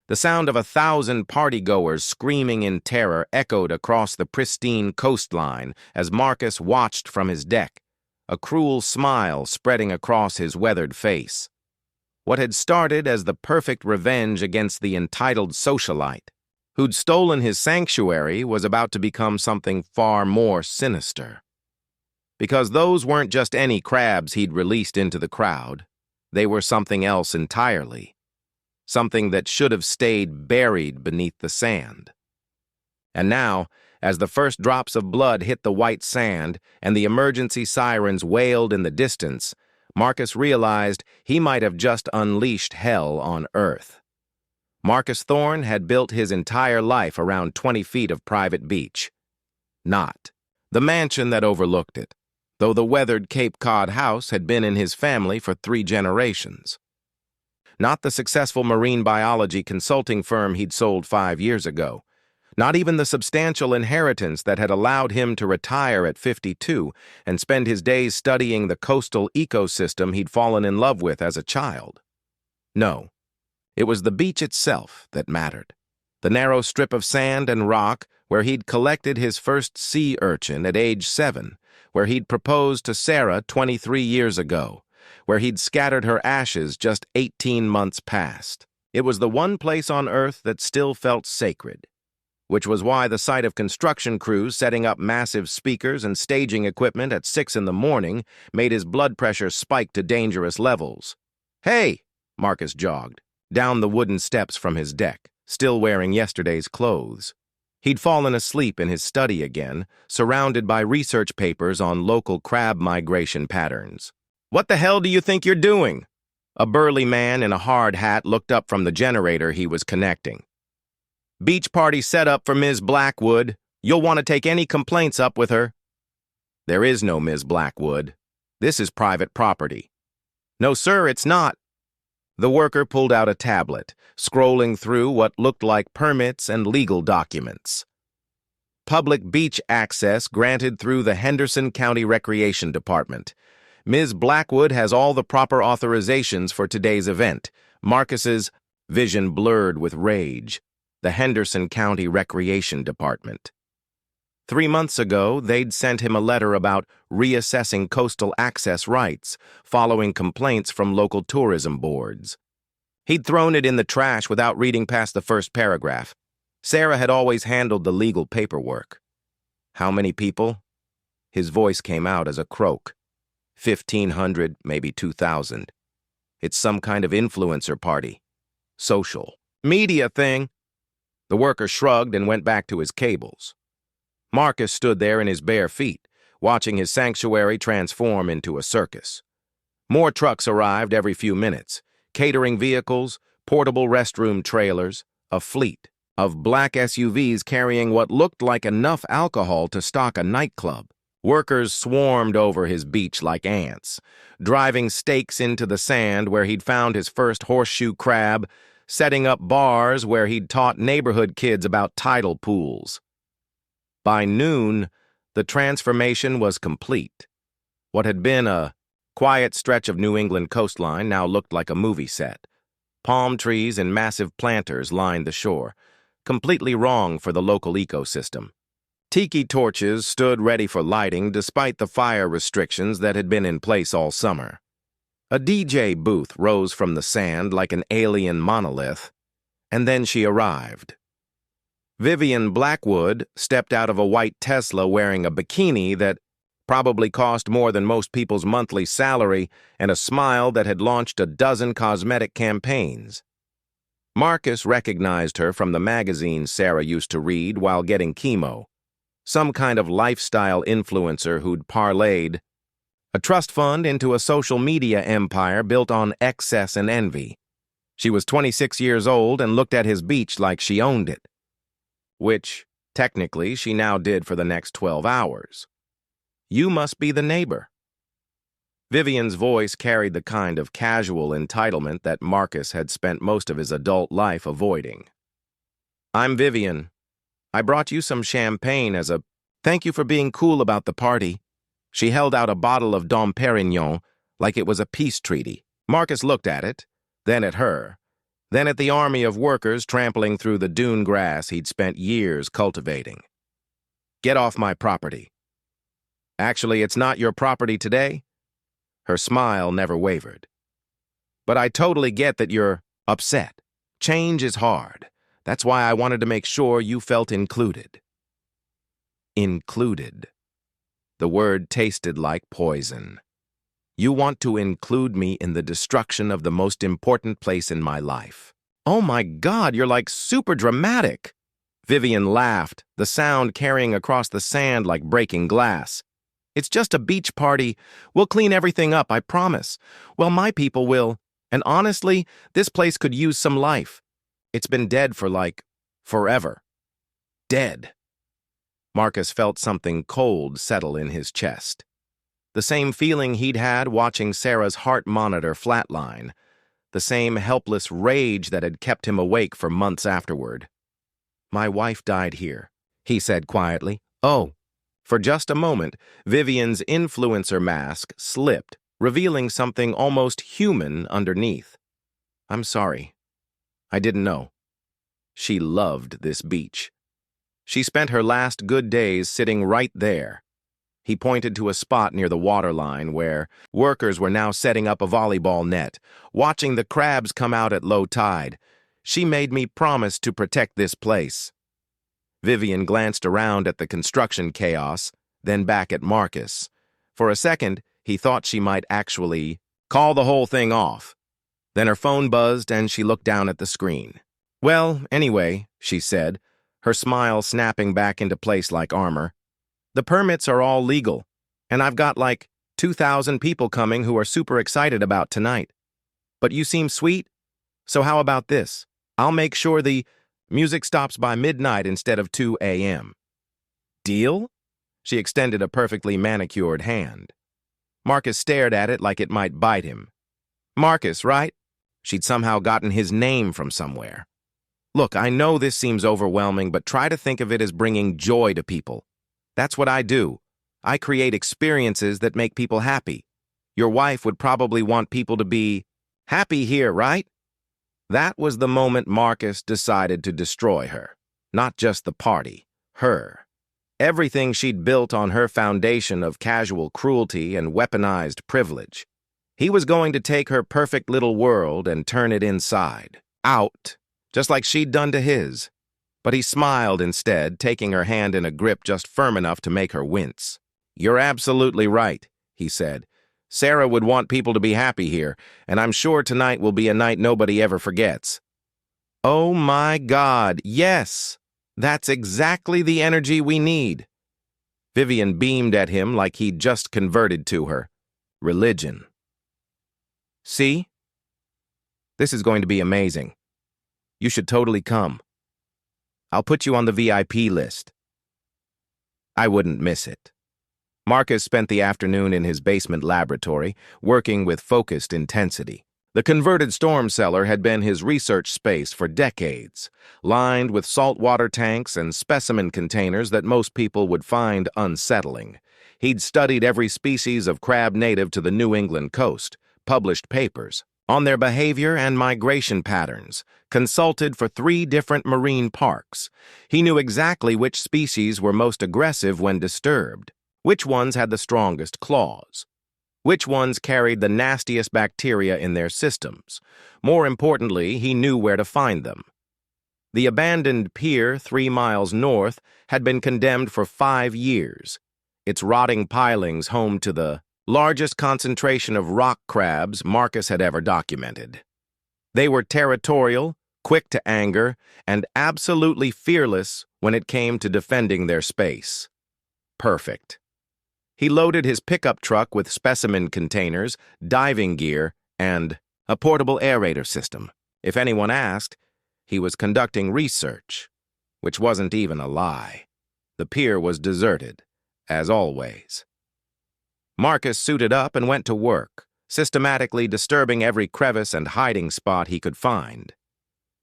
The sound of 1,000 partygoers screaming in terror echoed across the pristine coastline as Marcus watched from his deck, a cruel smile spreading across his weathered face. What had started as the perfect revenge against the entitled socialite who'd stolen his sanctuary was about to become something far more sinister. Because those weren't just any crabs he'd released into the crowd. They were something else entirely. Something that should have stayed buried beneath the sand. And now, as the first drops of blood hit the white sand and the emergency sirens wailed in the distance, Marcus realized he might have just unleashed hell on Earth. Marcus Thorne had built his entire life around 20 feet of private beach. Not the mansion that overlooked it, though the weathered Cape Cod house had been in his family for 3 generations. Not the successful marine biology consulting firm he'd sold 5 years ago. Not even the substantial inheritance that had allowed him to retire at 52 and spend his days studying the coastal ecosystem he'd fallen in love with as a child. No, it was the beach itself that mattered. The narrow strip of sand and rock where he'd collected his first sea urchin at age 7, where he'd proposed to Sarah 23 years ago, where he'd scattered her ashes just 18 months past. It was the one place on Earth that still felt sacred, which was why the sight of construction crews setting up massive speakers and staging equipment at 6 in the morning made his blood pressure spike to dangerous levels. "Hey!" Marcus jogged, down the wooden steps from his deck, still wearing yesterday's clothes. He'd fallen asleep in his study again, surrounded by research papers on local crab migration patterns. "What the hell do you think you're doing?" A burly man in a hard hat looked up from the generator he was connecting. "Beach party set up for Ms. Blackwood. You'll want to take any complaints up with her." "There is no Ms. Blackwood. This is private property." "No, sir, it's not." The worker pulled out a tablet, scrolling through what looked like permits and legal documents. "Public beach access granted through the Henderson County Recreation Department. Ms. Blackwood has all the proper authorizations for today's event." Marcus's vision blurred with rage. The Henderson County Recreation Department. 3 months ago, they'd sent him a letter about reassessing coastal access rights following complaints from local tourism boards. He'd thrown it in the trash without reading past the first paragraph. Sarah had always handled the legal paperwork. "How many people?" His voice came out as a croak. 1,500, maybe 2,000. "It's some kind of influencer party. Social media thing." The worker shrugged and went back to his cables. Marcus stood there in his bare feet, watching his sanctuary transform into a circus. More trucks arrived every few minutes, catering vehicles, portable restroom trailers, a fleet of black SUVs carrying what looked like enough alcohol to stock a nightclub. Workers swarmed over his beach like ants, driving stakes into the sand where he'd found his first horseshoe crab, setting up bars where he'd taught neighborhood kids about tidal pools. By noon, the transformation was complete. What had been a quiet stretch of New England coastline now looked like a movie set. Palm trees and massive planters lined the shore, completely wrong for the local ecosystem. Tiki torches stood ready for lighting despite the fire restrictions that had been in place all summer. A DJ booth rose from the sand like an alien monolith, and then she arrived. Vivian Blackwood stepped out of a white Tesla wearing a bikini that probably cost more than most people's monthly salary and a smile that had launched a dozen cosmetic campaigns. Marcus recognized her from the magazines Sarah used to read while getting chemo. Some kind of lifestyle influencer who'd parlayed a trust fund into a social media empire built on excess and envy. She was 26 years old and looked at his beach like she owned it. Which, technically, she now did for the next 12 hours. "You must be the neighbor." Vivian's voice carried the kind of casual entitlement that Marcus had spent most of his adult life avoiding. "I'm Vivian. I brought you some champagne as a thank you for being cool about the party." She held out a bottle of Dom Perignon like it was a peace treaty. Marcus looked at it, then at her. then at the army of workers trampling through the dune grass he'd spent years cultivating. Get off my property. Actually, it's not your property today. Her smile never wavered. But I totally get that you're upset. Change is hard. That's why I wanted to make sure you felt included. Included. The word tasted like poison. You want to include me in the destruction of the most important place in my life. Oh my God, you're like super dramatic. Vivian laughed, the sound carrying across the sand like breaking glass. It's just a beach party. We'll clean everything up, I promise. Well, my people will. And honestly, this place could use some life. It's been dead for like forever. Dead. Marcus felt something cold settle in his chest. The same feeling he'd had watching Sarah's heart monitor flatline. The same helpless rage that had kept him awake for months afterward. My wife died here, he said quietly. Oh. For just a moment, Vivian's influencer mask slipped, revealing something almost human underneath. I'm sorry. I didn't know. She loved this beach. She spent her last good days sitting right there. He pointed to a spot near the waterline where workers were now setting up a volleyball net, watching the crabs come out at low tide. She made me promise to protect this place. Vivian glanced around at the construction chaos, then back at Marcus. For a second, he thought she might actually call the whole thing off. Then her phone buzzed and she looked down at the screen. Well, anyway, she said, her smile snapping back into place like armor. The permits are all legal, and I've got like 2,000 people coming who are super excited about tonight. But you seem sweet, so how about this? I'll make sure the music stops by midnight instead of 2 a.m. Deal? She extended a perfectly manicured hand. Marcus stared at it like it might bite him. Marcus, right? She'd somehow gotten his name from somewhere. Look, I know this seems overwhelming, but try to think of it as bringing joy to people. That's what I do. I create experiences that make people happy. Your wife would probably want people to be happy here, right? That was the moment Marcus decided to destroy her. Not just the party, her. Everything she'd built on her foundation of casual cruelty and weaponized privilege. He was going to take her perfect little world and turn it inside, out, just like she'd done to his. But he smiled instead, taking her hand in a grip just firm enough to make her wince. You're absolutely right, he said. Sarah would want people to be happy here, and I'm sure tonight will be a night nobody ever forgets. Oh my God, yes! That's exactly the energy we need. Vivian beamed at him like he'd just converted to her. Religion. See? This is going to be amazing. You should totally come. I'll put you on the VIP list. I wouldn't miss it. Marcus spent the afternoon in his basement laboratory, working with focused intensity. The converted storm cellar had been his research space for decades, lined with saltwater tanks and specimen containers that most people would find unsettling. He'd studied every species of crab native to the New England coast, published papers on their behavior and migration patterns, consulted for 3 different marine parks. He knew exactly which species were most aggressive when disturbed, which ones had the strongest claws, which ones carried the nastiest bacteria in their systems. More importantly, he knew where to find them. The abandoned pier 3 miles north had been condemned for 5 years, its rotting pilings home to the largest concentration of rock crabs Marcus had ever documented. They were territorial, quick to anger, and absolutely fearless when it came to defending their space. Perfect. He loaded his pickup truck with specimen containers, diving gear, and a portable aerator system. If anyone asked, he was conducting research, which wasn't even a lie. The pier was deserted, as always. Marcus suited up and went to work, systematically disturbing every crevice and hiding spot he could find.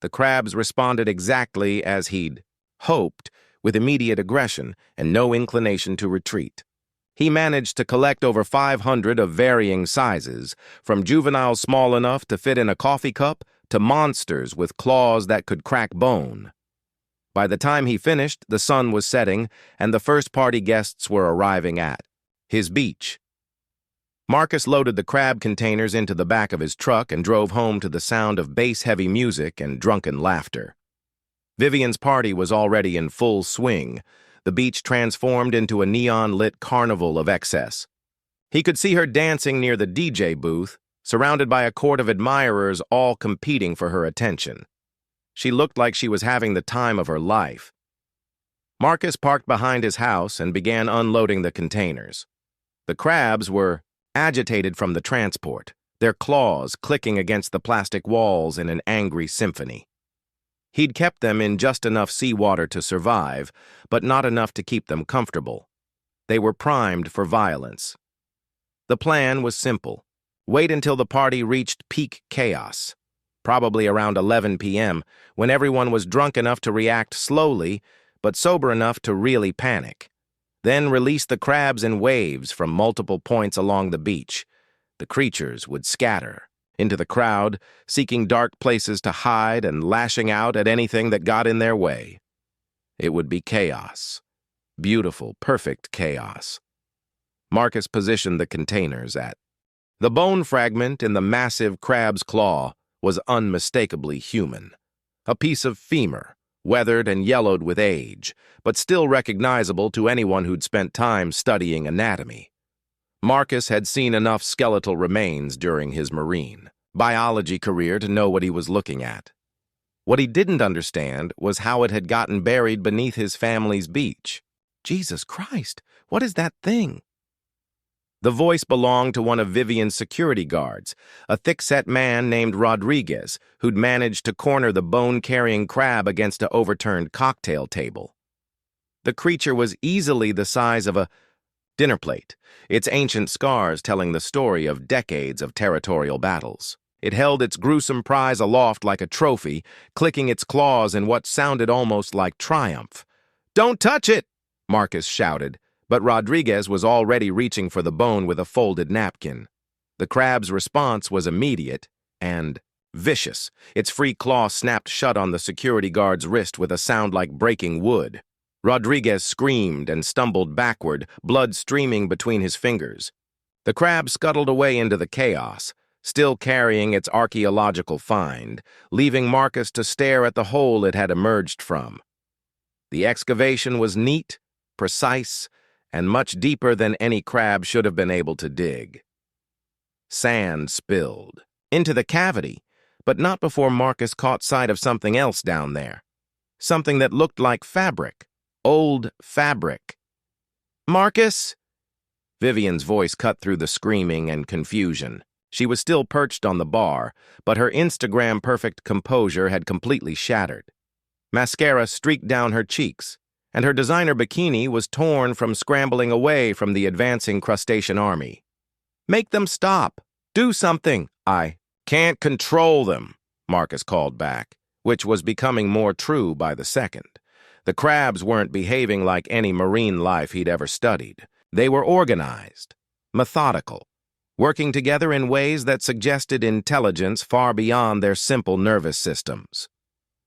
The crabs responded exactly as he'd hoped, with immediate aggression and no inclination to retreat. He managed to collect over 500 of varying sizes, from juveniles small enough to fit in a coffee cup to monsters with claws that could crack bone. By the time he finished, the sun was setting, and the first party guests were arriving at his beach. Marcus loaded the crab containers into the back of his truck and drove home to the sound of bass-heavy music and drunken laughter. Vivian's party was already in full swing, the beach transformed into a neon-lit carnival of excess. He could see her dancing near the DJ booth, surrounded by a court of admirers all competing for her attention. She looked like she was having the time of her life. Marcus parked behind his house and began unloading the containers. The crabs were agitated from the transport, their claws clicking against the plastic walls in an angry symphony. He'd kept them in just enough seawater to survive, but not enough to keep them comfortable. They were primed for violence. The plan was simple. Wait until the party reached peak chaos, probably around 11 p.m., when everyone was drunk enough to react slowly, but sober enough to really panic. Then release the crabs in waves from multiple points along the beach. The creatures would scatter into the crowd, seeking dark places to hide and lashing out at anything that got in their way. It would be chaos. Beautiful, perfect chaos. Marcus positioned the containers at. The bone fragment in the massive crab's claw was unmistakably human. A piece of femur, weathered and yellowed with age, but still recognizable to anyone who'd spent time studying anatomy. Marcus had seen enough skeletal remains during his marine biology career to know what he was looking at. What he didn't understand was how it had gotten buried beneath his family's beach. Jesus Christ, what is that thing? The voice belonged to one of Vivian's security guards, a thick-set man named Rodriguez, who'd managed to corner the bone-carrying crab against an overturned cocktail table. The creature was easily the size of a dinner plate, its ancient scars telling the story of decades of territorial battles. It held its gruesome prize aloft like a trophy, clicking its claws in what sounded almost like triumph. "Don't touch it!" Marcus shouted. But Rodriguez was already reaching for the bone with a folded napkin. The crab's response was immediate and vicious. Its free claw snapped shut on the security guard's wrist with a sound like breaking wood. Rodriguez screamed and stumbled backward, blood streaming between his fingers. The crab scuttled away into the chaos, still carrying its archaeological find, leaving Marcus to stare at the hole it had emerged from. The excavation was neat, precise, and much deeper than any crab should have been able to dig. Sand spilled into the cavity, but not before Marcus caught sight of something else down there. Something that looked like fabric. Old fabric. "Marcus?" Vivian's voice cut through the screaming and confusion. She was still perched on the bar, but her Instagram-perfect composure had completely shattered. Mascara streaked down her cheeks, and her designer bikini was torn from scrambling away from the advancing crustacean army. "Make them stop! Do something!" "I can't control them," Marcus called back, which was becoming more true by the second. The crabs weren't behaving like any marine life he'd ever studied. They were organized, methodical, working together in ways that suggested intelligence far beyond their simple nervous systems.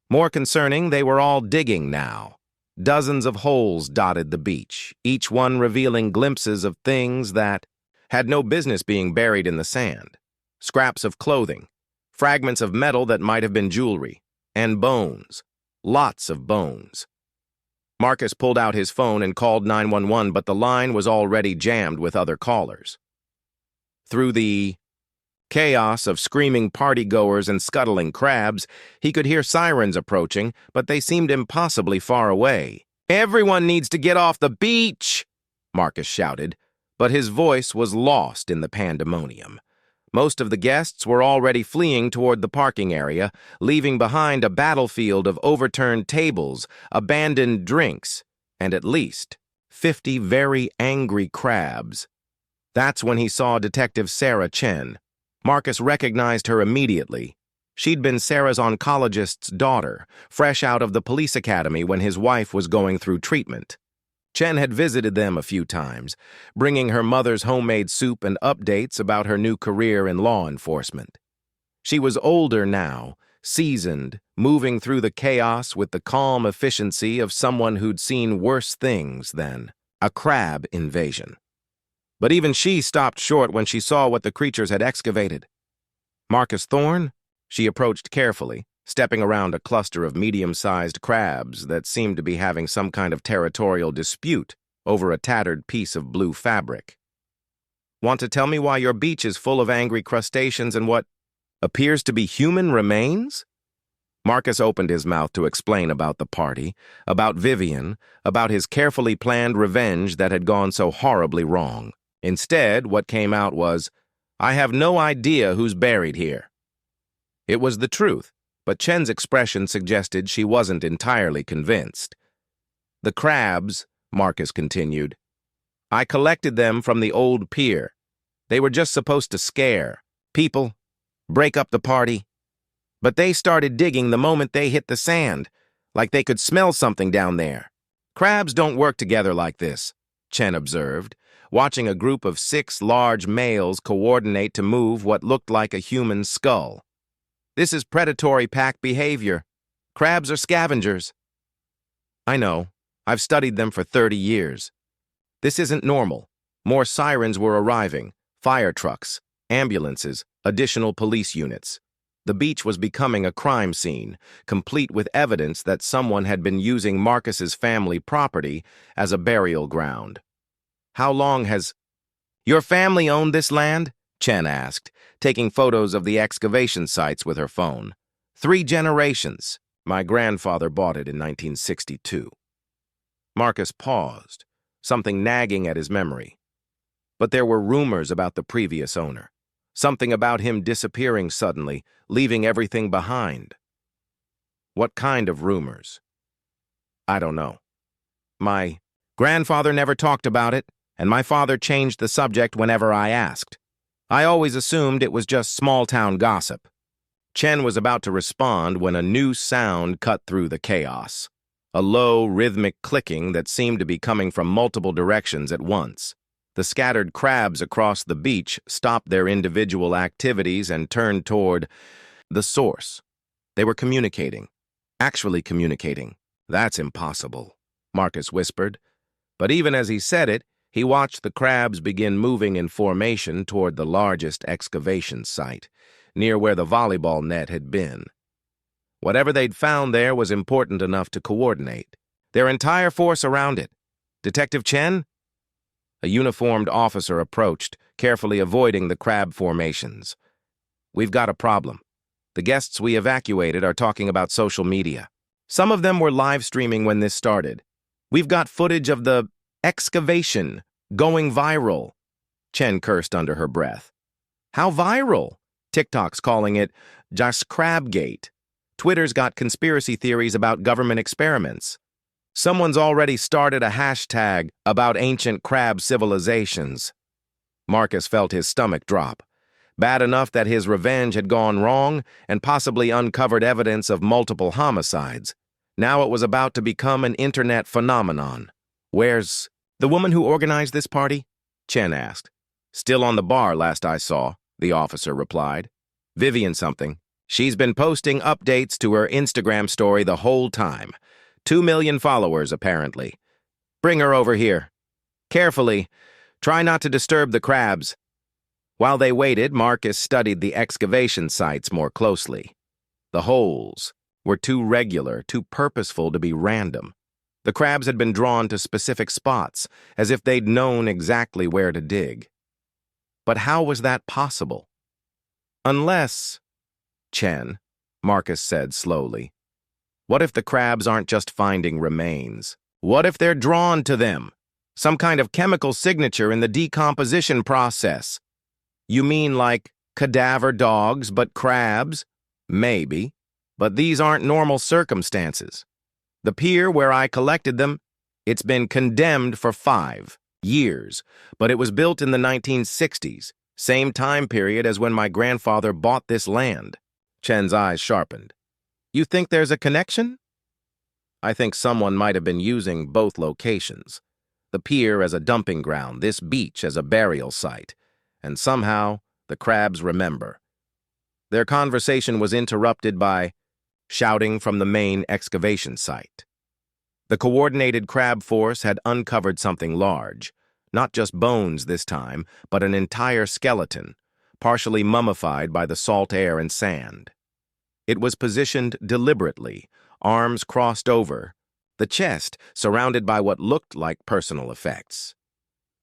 More concerning, they were all digging now. Dozens of holes dotted the beach, each one revealing glimpses of things that had no business being buried in the sand. Scraps of clothing, fragments of metal that might have been jewelry, and bones. Lots of bones. Marcus pulled out his phone and called 911, but the line was already jammed with other callers. Through the chaos of screaming partygoers and scuttling crabs, he could hear sirens approaching, but they seemed impossibly far away. "Everyone needs to get off the beach!" Marcus shouted, but his voice was lost in the pandemonium. Most of the guests were already fleeing toward the parking area, leaving behind a battlefield of overturned tables, abandoned drinks, and at least 50 very angry crabs. That's when he saw Detective Sarah Chen. Marcus recognized her immediately. She'd been Sarah's oncologist's daughter, fresh out of the police academy when his wife was going through treatment. Chen had visited them a few times, bringing her mother's homemade soup and updates about her new career in law enforcement. She was older now, seasoned, moving through the chaos with the calm efficiency of someone who'd seen worse things than a crab invasion. But even she stopped short when she saw what the creatures had excavated. Marcus Thorne? She approached carefully, stepping around a cluster of medium-sized crabs that seemed to be having some kind of territorial dispute over a tattered piece of blue fabric. Want to tell me why your beach is full of angry crustaceans and what appears to be human remains? Marcus opened his mouth to explain about the party, about Vivian, about his carefully planned revenge that had gone so horribly wrong. Instead, what came out was, "I have no idea who's buried here." It was the truth, but Chen's expression suggested she wasn't entirely convinced. "The crabs," Marcus continued, "I collected them from the old pier. They were just supposed to scare people, break up the party. But they started digging the moment they hit the sand, like they could smell something down there. Crabs don't work together like this," Chen observed, watching a group of 6 large males coordinate to move what looked like a human skull. "This is predatory pack behavior. Crabs are scavengers." "I know. I've studied them for 30 years. This isn't normal. More sirens were arriving, fire trucks, ambulances, additional police units. The beach was becoming a crime scene, complete with evidence that someone had been using Marcus's family property as a burial ground. How long has your family owned this land?" Chen asked, taking photos of the excavation sites with her phone. 3 generations. My grandfather bought it in 1962. Marcus paused, something nagging at his memory. But there were rumors about the previous owner. Something about him disappearing suddenly, leaving everything behind. What kind of rumors? I don't know. My grandfather never talked about it, and my father changed the subject whenever I asked. I always assumed it was just small-town gossip. Chen was about to respond when a new sound cut through the chaos. A low, rhythmic clicking that seemed to be coming from multiple directions at once. The scattered crabs across the beach stopped their individual activities and turned toward the source. They were communicating. Actually communicating. "That's impossible," Marcus whispered. But even as he said it, he watched the crabs begin moving in formation toward the largest excavation site, near where the volleyball net had been. Whatever they'd found there was important enough to coordinate. Their entire force around it. "Detective Chen?" A uniformed officer approached, carefully avoiding the crab formations. "We've got a problem. The guests we evacuated are talking about social media. Some of them were live streaming when this started. We've got footage of the excavation going viral." Chen cursed under her breath. "How viral?" TikTok's calling it just Crabgate. Twitter's got conspiracy theories about government experiments. Someone's already started a hashtag about ancient crab civilizations. Marcus felt his stomach drop. Bad enough that his revenge had gone wrong and possibly uncovered evidence of multiple homicides. Now it was about to become an internet phenomenon. "Where's the woman who organized this party?" Chen asked. "Still on the bar last I saw," the officer replied. "Vivian something. She's been posting updates to her Instagram story the whole time. 2 million followers, apparently. Bring her over here. Carefully. Try not to disturb the crabs." While they waited, Marcus studied the excavation sites more closely. The holes were too regular, too purposeful to be random. The crabs had been drawn to specific spots, as if they'd known exactly where to dig. But how was that possible? "Unless, Chen," Marcus said slowly, "what if the crabs aren't just finding remains? What if they're drawn to them? Some kind of chemical signature in the decomposition process." "You mean like cadaver dogs, but crabs?" "Maybe. But these aren't normal circumstances. The pier where I collected them, it's been condemned for 5 years, but it was built in the 1960s, same time period as when my grandfather bought this land." Chen's eyes sharpened. "You think there's a connection?" "I think someone might have been using both locations. The pier as a dumping ground, this beach as a burial site. And somehow, the crabs remember. Their conversation was interrupted by shouting from the main excavation site. The coordinated crab force had uncovered something large, not just bones this time, but an entire skeleton, partially mummified by the salt air and sand. It was positioned deliberately, arms crossed over, the chest surrounded by what looked like personal effects.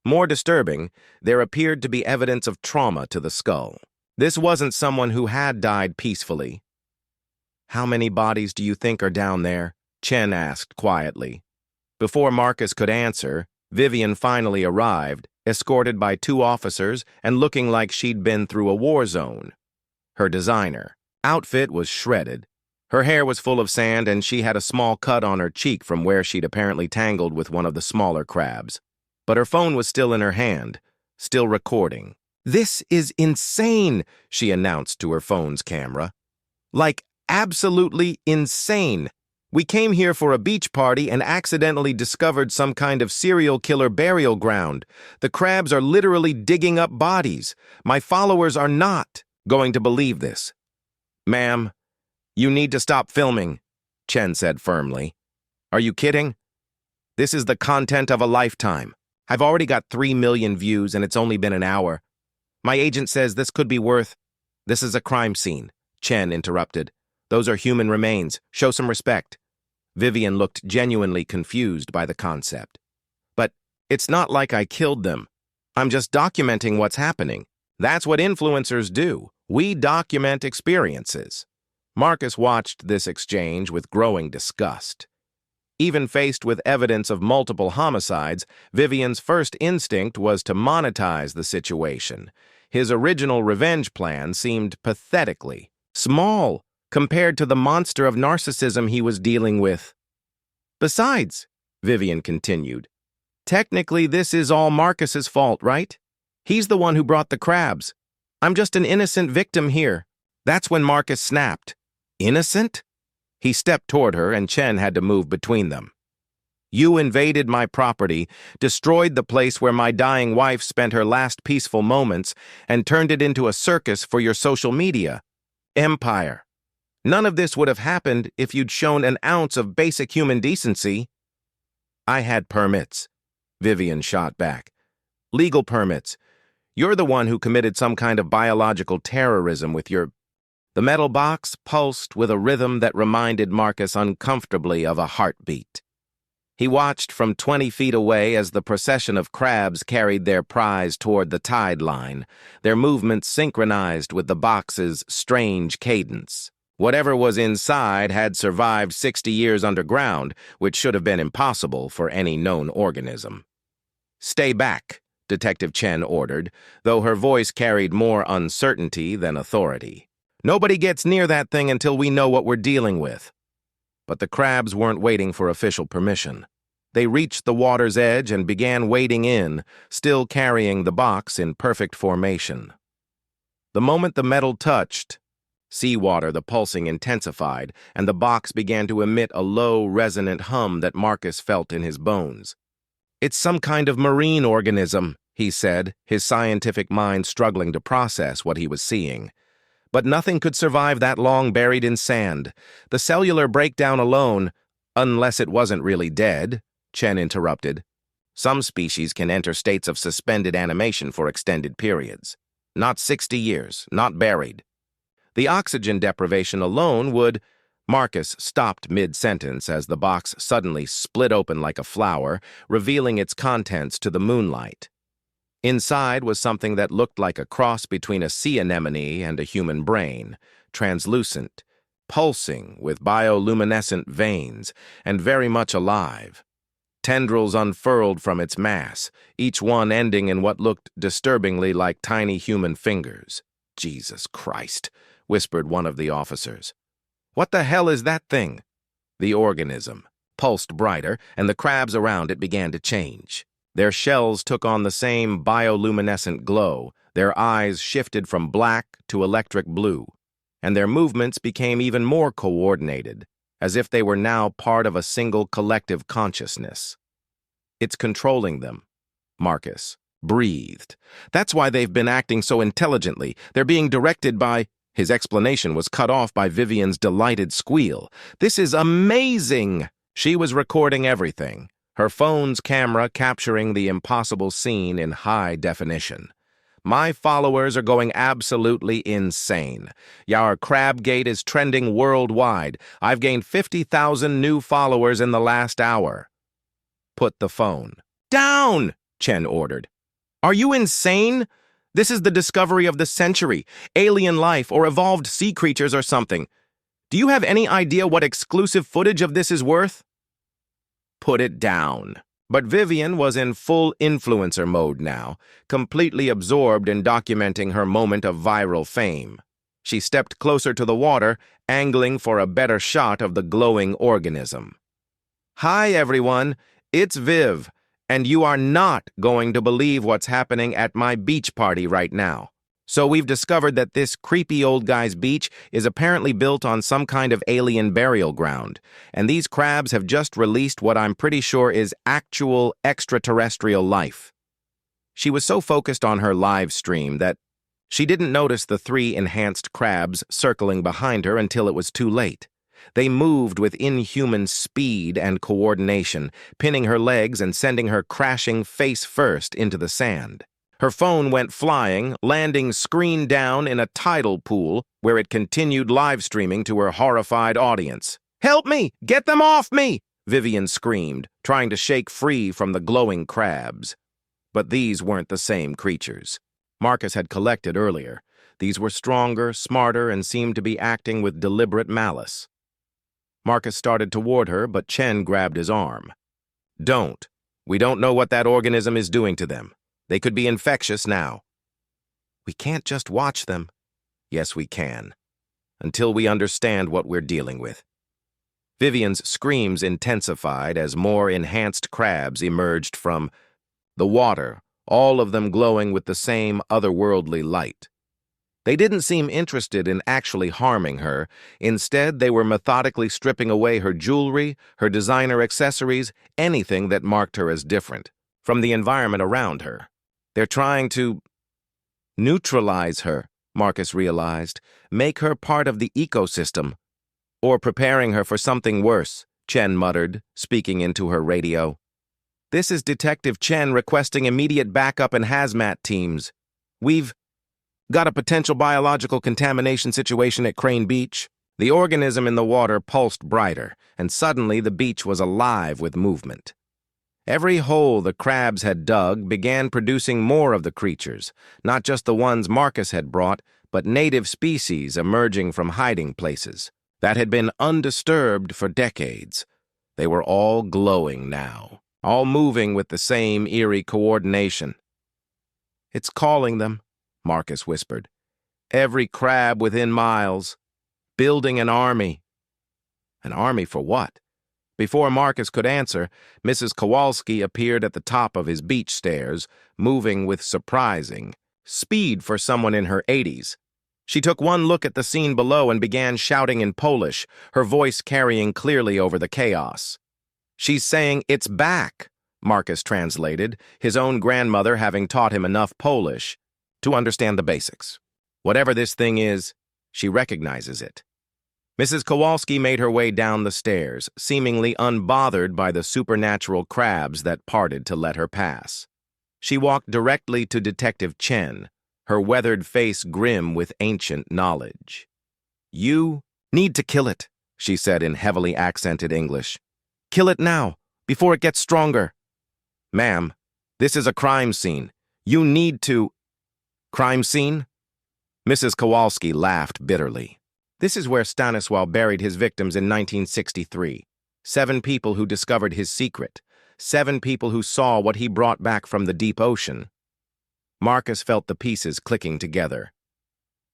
More disturbing, there appeared to be evidence of trauma to the skull. This wasn't someone who had died peacefully. "How many bodies do you think are down there?" Chen asked quietly. Before Marcus could answer, Vivian finally arrived, escorted by 2 officers and looking like she'd been through a war zone. Her designer outfit was shredded. Her hair was full of sand and she had a small cut on her cheek from where she'd apparently tangled with one of the smaller crabs. But her phone was still in her hand, still recording. "This is insane," she announced to her phone's camera. "Like, absolutely insane. We came here for a beach party and accidentally discovered some kind of serial killer burial ground. The crabs are literally digging up bodies. My followers are not going to believe this." "Ma'am, you need to stop filming," Chen said firmly. "Are you kidding? This is the content of a lifetime. I've already got 3 million views and it's only been an hour. My agent says this could be worth—" "This is a crime scene," Chen interrupted. "Those are human remains. Show some respect." Vivian looked genuinely confused by the concept. "But it's not like I killed them. I'm just documenting what's happening. That's what influencers do. We document experiences." Marcus watched this exchange with growing disgust. Even faced with evidence of multiple homicides, Vivian's first instinct was to monetize the situation. His original revenge plan seemed pathetically small compared to the monster of narcissism he was dealing with. "Besides," Vivian continued, "technically this is all Marcus's fault, right? He's the one who brought the crabs. I'm just an innocent victim here." That's when Marcus snapped. "Innocent?" He stepped toward her and Chen had to move between them. "You invaded my property, destroyed the place where my dying wife spent her last peaceful moments, and turned it into a circus for your social media empire. None of this would have happened if you'd shown an ounce of basic human decency." "I had permits," Vivian shot back. "Legal permits. You're the one who committed some kind of biological terrorism with your—" The metal box pulsed with a rhythm that reminded Marcus uncomfortably of a heartbeat. He watched from 20 feet away as the procession of crabs carried their prize toward the tide line, their movements synchronized with the box's strange cadence. Whatever was inside had survived 60 years underground, which should have been impossible for any known organism. "Stay back," Detective Chen ordered, though her voice carried more uncertainty than authority. "Nobody gets near that thing until we know what we're dealing with." But the crabs weren't waiting for official permission. They reached the water's edge and began wading in, still carrying the box in perfect formation. The moment the metal touched, seawater, the pulsing intensified, and the box began to emit a low, resonant hum that Marcus felt in his bones. "It's some kind of marine organism," he said, his scientific mind struggling to process what he was seeing. "But nothing could survive that long buried in sand. The cellular breakdown alone—" "Unless it wasn't really dead," Chen interrupted. "Some species can enter states of suspended animation for extended periods. Not 60 years, not buried. The oxygen deprivation alone would—" Marcus stopped mid-sentence as the box suddenly split open like a flower, revealing its contents to the moonlight. Inside was something that looked like a cross between a sea anemone and a human brain, translucent, pulsing with bioluminescent veins, and very much alive. Tendrils unfurled from its mass, each one ending in what looked disturbingly like tiny human fingers. "Jesus Christ," whispered one of the officers. "What the hell is that thing?" The organism pulsed brighter, and the crabs around it began to change. Their shells took on the same bioluminescent glow, their eyes shifted from black to electric blue, and their movements became even more coordinated, as if they were now part of a single collective consciousness. "It's controlling them," Marcus breathed. "That's why they've been acting so intelligently. They're being directed by—" His explanation was cut off by Vivian's delighted squeal. "This is amazing!" She was recording everything, her phone's camera capturing the impossible scene in high definition. "My followers are going absolutely insane. Our crab gate is trending worldwide. I've gained 50,000 new followers in the last hour." "Put the phone down," Chen ordered. "Are you insane? This is the discovery of the century, alien life or evolved sea creatures or something. Do you have any idea what exclusive footage of this is worth?" "Put it down." But Vivian was in full influencer mode now, completely absorbed in documenting her moment of viral fame. She stepped closer to the water, angling for a better shot of the glowing organism. "Hi, everyone. It's Viv, and you are not going to believe what's happening at my beach party right now. So we've discovered that this creepy old guy's beach is apparently built on some kind of alien burial ground, and these crabs have just released what I'm pretty sure is actual extraterrestrial life." She was so focused on her live stream that she didn't notice the 3 enhanced crabs circling behind her until it was too late. They moved with inhuman speed and coordination, pinning her legs and sending her crashing face first into the sand. Her phone went flying, landing screen down in a tidal pool where it continued live streaming to her horrified audience. "Help me! Get them off me!" Vivian screamed, trying to shake free from the glowing crabs. But these weren't the same creatures Marcus had collected earlier. These were stronger, smarter, and seemed to be acting with deliberate malice. Marcus started toward her, but Chen grabbed his arm. "Don't. We don't know what that organism is doing to them. They could be infectious now." "We can't just watch them." "Yes, we can. Until we understand what we're dealing with." Vivian's screams intensified as more enhanced crabs emerged from the water, all of them glowing with the same otherworldly light. They didn't seem interested in actually harming her. Instead, they were methodically stripping away her jewelry, her designer accessories, anything that marked her as different, from the environment around her. They're trying to neutralize her, Marcus realized, make her part of the ecosystem. "Or preparing her for something worse," Chen muttered, speaking into her radio. "This is Detective Chen requesting immediate backup and hazmat teams. We've got a potential biological contamination situation at Crane Beach." The organism in the water pulsed brighter, and suddenly the beach was alive with movement. Every hole the crabs had dug began producing more of the creatures, not just the ones Marcus had brought, but native species emerging from hiding places that had been undisturbed for decades. They were all glowing now, all moving with the same eerie coordination. "It's calling them," Marcus whispered. "Every crab within miles. Building an army." An army for what? Before Marcus could answer, Mrs. Kowalski appeared at the top of his beach stairs, moving with surprising speed for someone in her 80s. She took one look at the scene below and began shouting in Polish, her voice carrying clearly over the chaos. "She's saying it's back," Marcus translated, his own grandmother having taught him enough Polish to understand the basics. Whatever this thing is, she recognizes it. Mrs. Kowalski made her way down the stairs, seemingly unbothered by the supernatural crabs that parted to let her pass. She walked directly to Detective Chen, her weathered face grim with ancient knowledge. "You need to kill it," she said in heavily accented English. "Kill it now, before it gets stronger." "Ma'am, this is a crime scene. You need to—" "Crime scene?" Mrs. Kowalski laughed bitterly. "This is where Stanisław buried his victims in 1963. 7 people who discovered his secret. 7 people who saw what he brought back from the deep ocean." Marcus felt the pieces clicking together.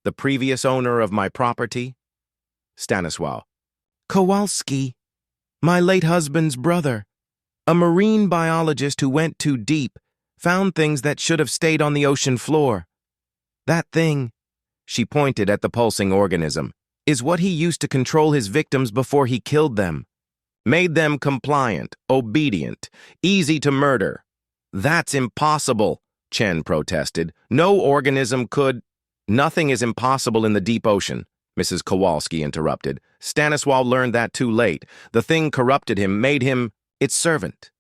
"The previous owner of my property?" Stanisław. "Kowalski, my late husband's brother. A marine biologist who went too deep, found things that should have stayed on the ocean floor. That thing," she pointed at the pulsing organism, "is what he used to control his victims before he killed them. Made them compliant, obedient, easy to murder." "That's impossible," Chen protested. "No organism could—" Nothing is impossible in the deep ocean, Mrs. Kowalski interrupted. Stanisław learned that too late. The thing corrupted him, made him its servant.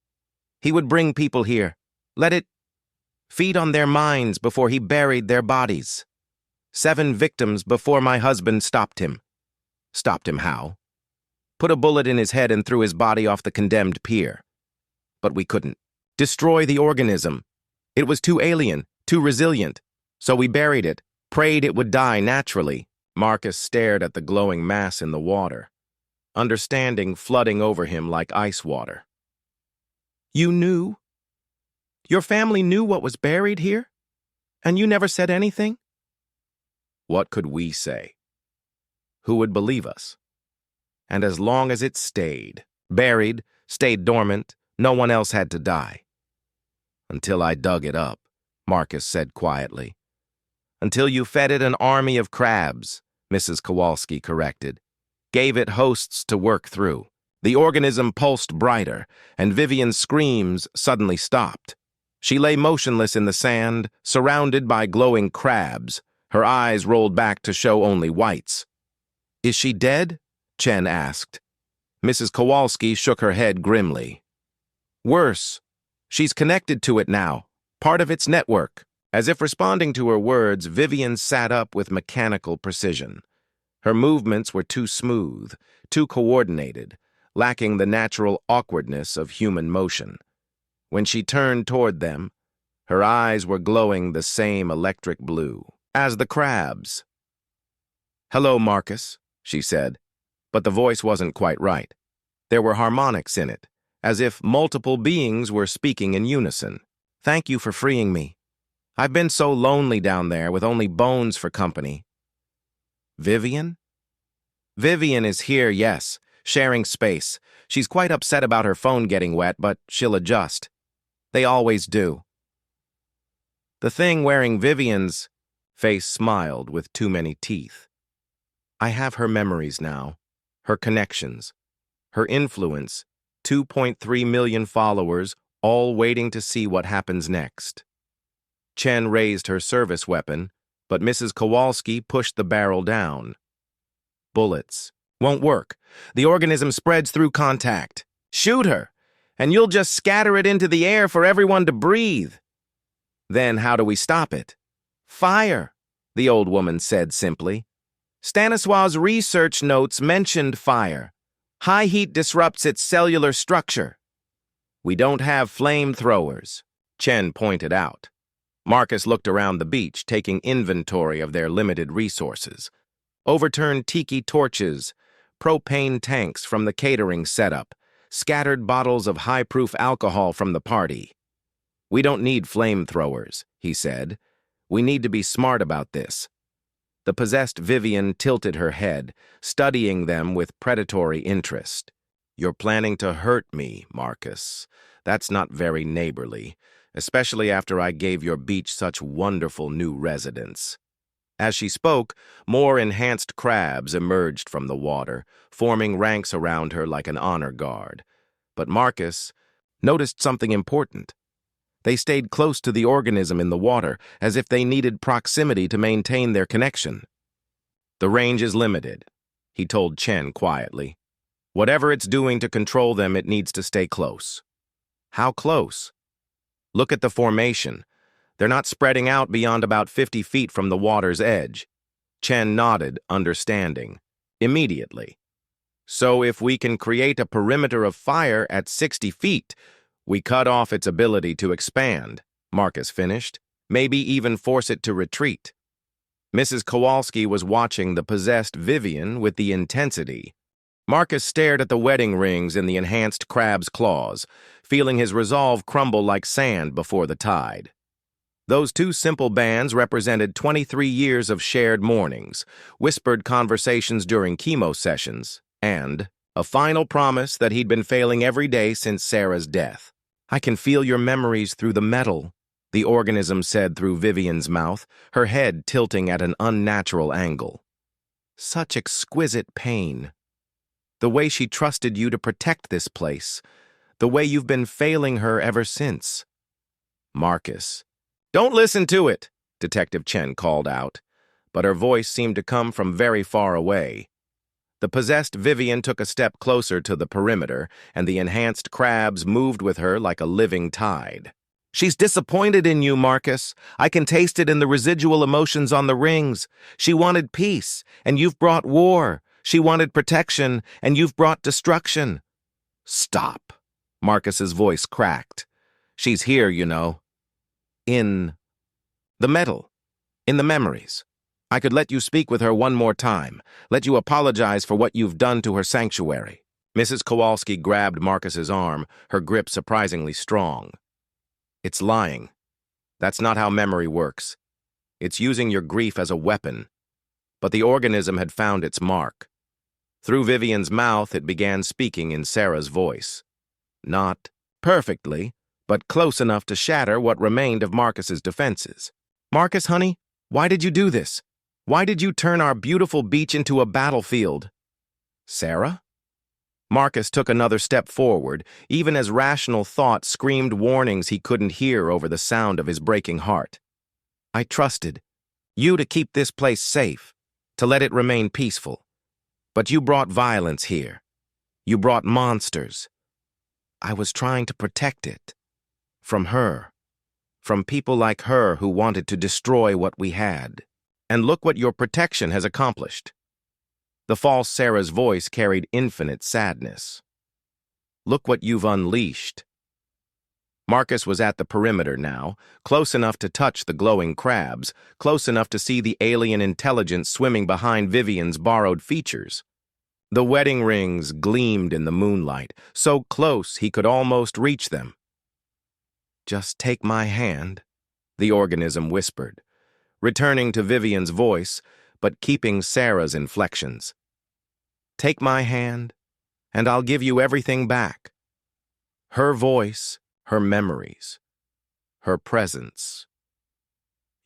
He would bring people here, let it feed on their minds before he buried their bodies. 7 victims before my husband stopped him. Stopped him how? Put a bullet in his head and threw his body off the condemned pier. But we couldn't. Destroy the organism. It was too alien, too resilient. So we buried it, prayed it would die naturally. Marcus stared at the glowing mass in the water, understanding flooding over him like ice water. You knew? Your family knew what was buried here? And you never said anything? What could we say? Who would believe us? And as long as it stayed, buried, stayed dormant, no one else had to die. Until I dug it up, Marcus said quietly. Until you fed it an army of crabs, Mrs. Kowalski corrected. Gave it hosts to work through. The organism pulsed brighter, and Vivian's screams suddenly stopped. She lay motionless in the sand, surrounded by glowing crabs. Her eyes rolled back to show only whites. Is she dead? Chen asked. Mrs. Kowalski shook her head grimly. Worse. She's connected to it now, part of its network. As if responding to her words, Vivian sat up with mechanical precision. Her movements were too smooth, too coordinated, lacking the natural awkwardness of human motion. When she turned toward them, her eyes were glowing the same electric blue as the crabs. Hello, Marcus, she said, but the voice wasn't quite right. There were harmonics in it, as if multiple beings were speaking in unison. Thank you for freeing me. I've been so lonely down there with only bones for company. Vivian? Vivian is here, yes, sharing space. She's quite upset about her phone getting wet, but she'll adjust. They always do. The thing wearing Vivian's face smiled with too many teeth. I have her memories now, her connections, her influence, 2.3 million followers, all waiting to see what happens next. Chen raised her service weapon, but Mrs. Kowalski pushed the barrel down. Bullets. Won't work. The organism spreads through contact. Shoot her, and you'll just scatter it into the air for everyone to breathe. Then how do we stop it? Fire, the old woman said simply. Stanisław's research notes mentioned fire. High heat disrupts its cellular structure. We don't have flamethrowers, Chen pointed out. Marcus looked around the beach, taking inventory of their limited resources. Overturned tiki torches, propane tanks from the catering setup, scattered bottles of high-proof alcohol from the party. We don't need flamethrowers, he said. We need to be smart about this. The possessed Vivian tilted her head, studying them with predatory interest. You're planning to hurt me, Marcus. That's not very neighborly, especially after I gave your beach such wonderful new residents. As she spoke, more enhanced crabs emerged from the water, forming ranks around her like an honor guard. But Marcus noticed something important. They stayed close to the organism in the water, as if they needed proximity to maintain their connection. The range is limited, he told Chen quietly. Whatever it's doing to control them, it needs to stay close. How close? Look at the formation. They're not spreading out beyond about 50 feet from the water's edge. Chen nodded, understanding. Immediately. So if we can create a perimeter of fire at 60 feet, we cut off its ability to expand, Marcus finished. Maybe even force it to retreat. Mrs. Kowalski was watching the possessed Vivian with the intensity. Marcus stared at the wedding rings in the enhanced crab's claws, feeling his resolve crumble like sand before the tide. Those 2 simple bands represented 23 years of shared mornings, whispered conversations during chemo sessions, and a final promise that he'd been failing every day since Sarah's death. I can feel your memories through the metal, the organism said through Vivian's mouth, her head tilting at an unnatural angle. Such exquisite pain. The way she trusted you to protect this place, the way you've been failing her ever since. Marcus. Don't listen to it, Detective Chen called out. but her voice seemed to come from very far away. The possessed Vivian took a step closer to the perimeter, and the enhanced crabs moved with her like a living tide. "She's disappointed in you, Marcus. I can taste it in the residual emotions on the rings. She wanted peace, and you've brought war. She wanted protection, and you've brought destruction." "Stop." Marcus's voice cracked. "She's here, you know. In the metal. In the memories. I could let you speak with her one more time. Let you apologize for what you've done to her sanctuary." Mrs. Kowalski grabbed Marcus's arm, her grip surprisingly strong. "It's lying. That's not how memory works. It's using your grief as a weapon." But the organism had found its mark. Through Vivian's mouth, it began speaking in Sarah's voice. Not perfectly, but close enough to shatter what remained of Marcus's defenses. "Marcus, honey, why did you do this? Why did you turn our beautiful beach into a battlefield?" "Sarah?" Marcus took another step forward, even as rational thought screamed warnings he couldn't hear over the sound of his breaking heart. "I trusted you to keep this place safe, to let it remain peaceful. But you brought violence here. You brought monsters. I was trying to protect it. From her. From people like her who wanted to destroy what we had. And look what your protection has accomplished." The false Sarah's voice carried infinite sadness. "Look what you've unleashed." Marcus was at the perimeter now, close enough to touch the glowing crabs, close enough to see the alien intelligence swimming behind Vivian's borrowed features. The wedding rings gleamed in the moonlight, so close he could almost reach them. "Just take my hand," the organism whispered, returning to Vivian's voice, but keeping Sarah's inflections. "Take my hand, and I'll give you everything back. Her voice, her memories, her presence.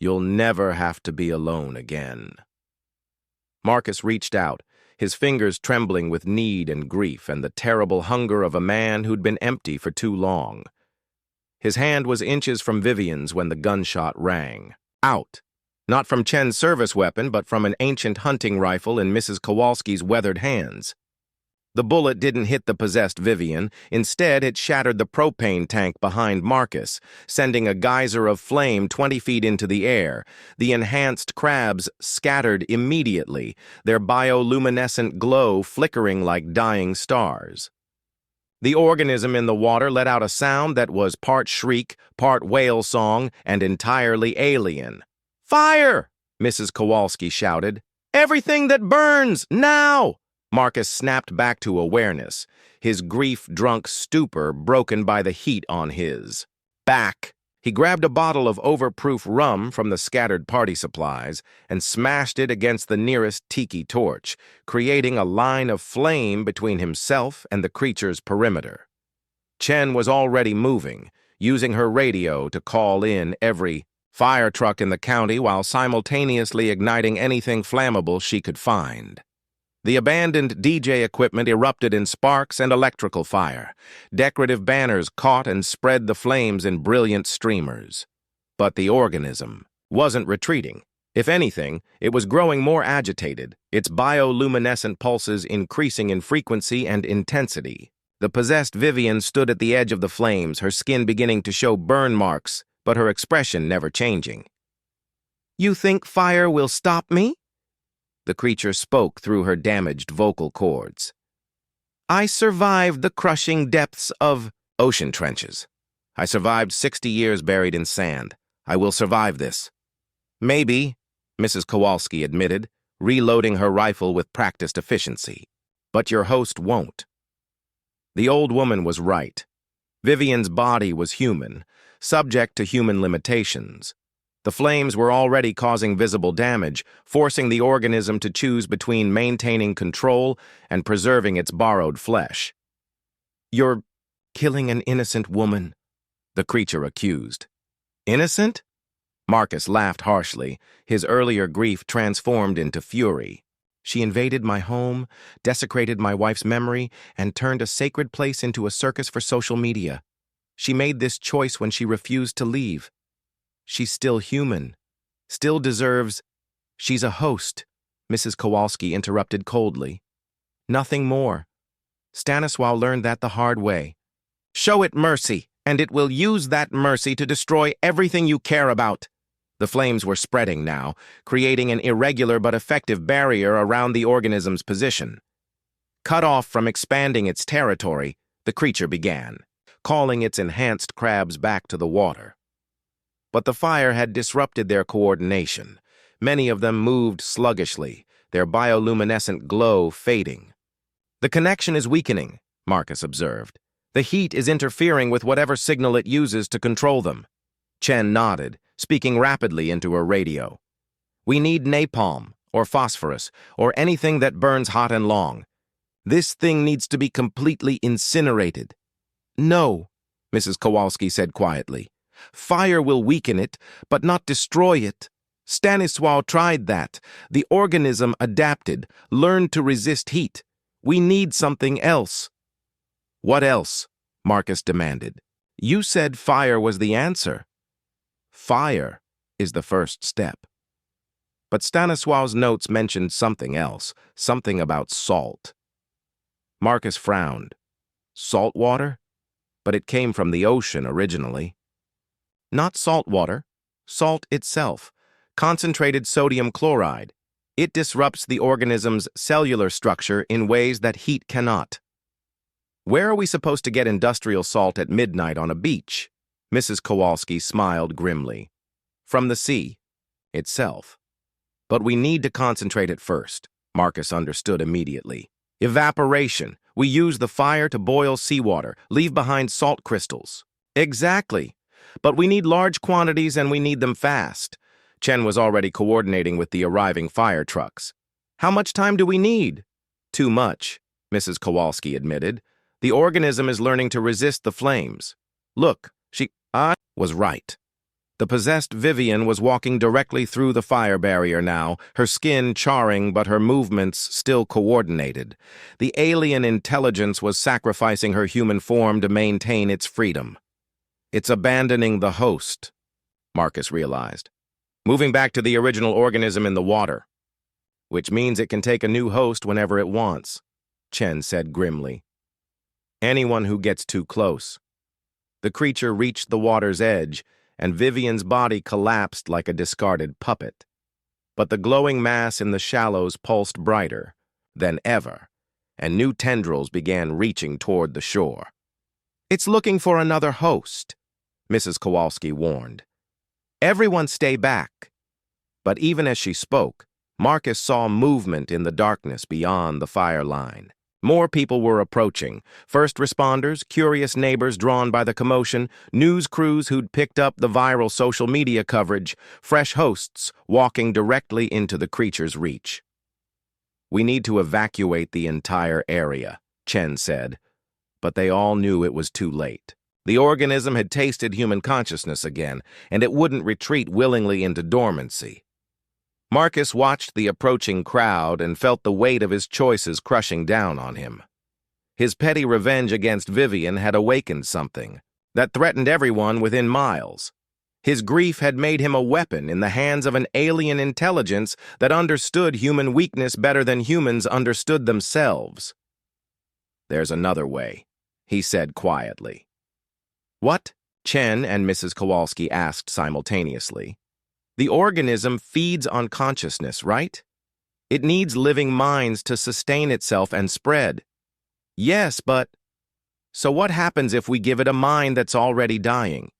You'll never have to be alone again." Marcus reached out, his fingers trembling with need and grief and the terrible hunger of a man who'd been empty for too long. His hand was inches from Vivian's when the gunshot rang. Out. Not from Chen's service weapon, but from an ancient hunting rifle in Mrs. Kowalski's weathered hands. The bullet didn't hit the possessed Vivian. Instead, it shattered the propane tank behind Marcus, sending a geyser of flame 20 feet into the air. The enhanced crabs scattered immediately, their bioluminescent glow flickering like dying stars. The organism in the water let out a sound that was part shriek, part whale song, and entirely alien. "Fire!" Mrs. Kowalski shouted. "Everything that burns, now!" Marcus snapped back to awareness, his grief-drunk stupor broken by the heat on his back. He grabbed a bottle of overproof rum from the scattered party supplies and smashed it against the nearest tiki torch, creating a line of flame between himself and the creature's perimeter. Chen was already moving, using her radio to call in every fire truck in the county while simultaneously igniting anything flammable she could find. The abandoned DJ equipment erupted in sparks and electrical fire. Decorative banners caught and spread the flames in brilliant streamers. But the organism wasn't retreating. If anything, it was growing more agitated, its bioluminescent pulses increasing in frequency and intensity. The possessed Vivian stood at the edge of the flames, her skin beginning to show burn marks, but her expression never changing. "You think fire will stop me?" The creature spoke through her damaged vocal cords. "I survived the crushing depths of ocean trenches. I survived 60 years buried in sand. I will survive this." "Maybe," Mrs. Kowalski admitted, reloading her rifle with practiced efficiency. "But your host won't." The old woman was right. Vivian's body was human, subject to human limitations. The flames were already causing visible damage, forcing the organism to choose between maintaining control and preserving its borrowed flesh. "You're killing an innocent woman," the creature accused. "Innocent?" Marcus laughed harshly, his earlier grief transformed into fury. "She invaded my home, desecrated my wife's memory, and turned a sacred place into a circus for social media. She made this choice when she refused to leave. She's still human, still deserves..." She's a host, Mrs. Kowalski interrupted coldly. Nothing more. Stanislaw learned that the hard way. Show it mercy, and it will use that mercy to destroy everything you care about. The flames were spreading now, creating an irregular but effective barrier around the organism's position. Cut off from expanding its territory, the creature began, calling its enhanced crabs back to the water. But the fire had disrupted their coordination. Many of them moved sluggishly, their bioluminescent glow fading. The connection is weakening, Marcus observed. The heat is interfering with whatever signal it uses to control them. Chen nodded, speaking rapidly into her radio. We need napalm, or phosphorus, or anything that burns hot and long. This thing needs to be completely incinerated. No, Mrs. Kowalski said quietly. Fire will weaken it, but not destroy it. Stanislaw tried that. The organism adapted, learned to resist heat. We need something else. What else? Marcus demanded. You said fire was the answer. Fire is the first step. But Stanislaw's notes mentioned something else, something about salt. Marcus frowned. Salt water? But it came from the ocean originally. Not salt water, salt itself, concentrated sodium chloride. It disrupts the organism's cellular structure in ways that heat cannot. Where are we supposed to get industrial salt at midnight on a beach? Mrs. Kowalski smiled grimly. From the sea itself. But we need to concentrate it first, Marcus understood immediately. Evaporation. We use the fire to boil seawater, leave behind salt crystals. Exactly. But we need large quantities and we need them fast. Chen was already coordinating with the arriving fire trucks. How much time do we need? Too much, Mrs. Kowalski admitted. The organism is learning to resist the flames. Look, I was right. The possessed Vivian was walking directly through the fire barrier now, her skin charring but her movements still coordinated. The alien intelligence was sacrificing her human form to maintain its freedom. It's abandoning the host, Marcus realized. Moving back to the original organism in the water. Which means it can take a new host whenever it wants, Chen said grimly. Anyone who gets too close. The creature reached the water's edge, and Vivian's body collapsed like a discarded puppet. But the glowing mass in the shallows pulsed brighter than ever, and new tendrils began reaching toward the shore. It's looking for another host, Mrs. Kowalski warned. Everyone stay back. But even as she spoke, Marcus saw movement in the darkness beyond the fire line. More people were approaching. First responders, curious neighbors drawn by the commotion, news crews who'd picked up the viral social media coverage, fresh hosts walking directly into the creature's reach. We need to evacuate the entire area, Chen said, but they all knew it was too late. The organism had tasted human consciousness again, and it wouldn't retreat willingly into dormancy. Marcus watched the approaching crowd and felt the weight of his choices crushing down on him. His petty revenge against Vivian had awakened something that threatened everyone within miles. His grief had made him a weapon in the hands of an alien intelligence that understood human weakness better than humans understood themselves. There's another way, he said quietly. What? Chen and Mrs. Kowalski asked simultaneously. The organism feeds on consciousness, right? It needs living minds to sustain itself and spread. Yes, but... So what happens if we give it a mind that's already dying?